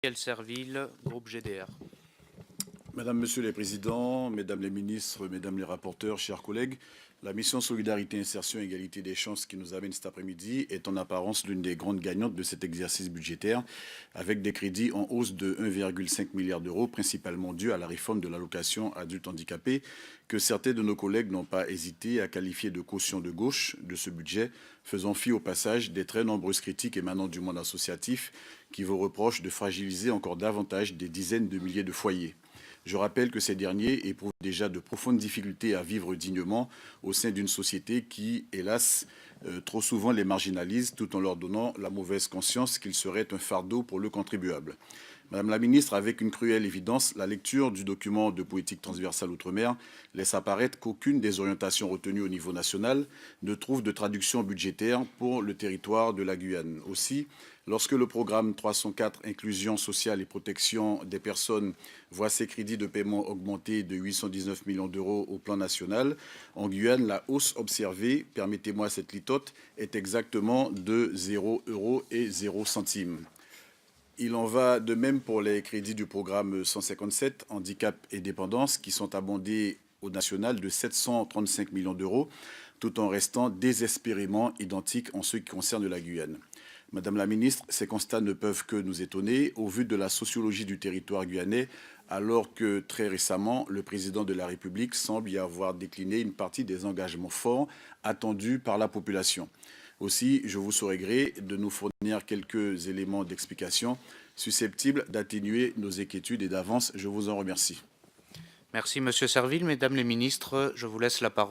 Gabriel Serville, groupe GDR. Madame, Monsieur les Présidents, Mesdames les ministres, Mesdames les rapporteurs, chers collègues, la mission Solidarité, Insertion, Égalité des chances qui nous amène cet après-midi est en apparence l'une des grandes gagnantes de cet exercice budgétaire, avec des crédits en hausse de 1,5 milliard d'euros, principalement dus à la réforme de l'allocation adulte handicapé, que certains de nos collègues n'ont pas hésité à qualifier de caution de gauche de ce budget, faisant fi au passage des très nombreuses critiques émanant du monde associatif qui vous reprochent de fragiliser encore davantage des dizaines de milliers de foyers. Je rappelle que ces derniers éprouvent déjà de profondes difficultés à vivre dignement au sein d'une société qui, hélas, trop souvent les marginalise tout en leur donnant la mauvaise conscience qu'ils seraient un fardeau pour le contribuable. Madame la ministre, avec une cruelle évidence, la lecture du document de politique transversale outre-mer laisse apparaître qu'aucune des orientations retenues au niveau national ne trouve de traduction budgétaire pour le territoire de la Guyane. Aussi, lorsque le programme 304 Inclusion sociale et protection des personnes voit ses crédits de paiement augmenter de 819 millions d'euros au plan national, en Guyane, la hausse observée, permettez-moi cette litote, est exactement de 0 € et 0 centimes. Il en va de même pour les crédits du programme 157, Handicap et dépendance, qui sont abondés au national de 735 millions d'euros, tout en restant désespérément identiques en ce qui concerne la Guyane. Madame la ministre, ces constats ne peuvent que nous étonner au vu de la sociologie du territoire guyanais, alors que très récemment, le président de la République semble y avoir décliné une partie des engagements forts attendus par la population. Aussi, je vous saurai gré de nous fournir quelques éléments d'explication susceptibles d'atténuer nos inquiétudes et d'avance, je vous en remercie. Merci Monsieur Serville. Mesdames les ministres, je vous laisse la parole.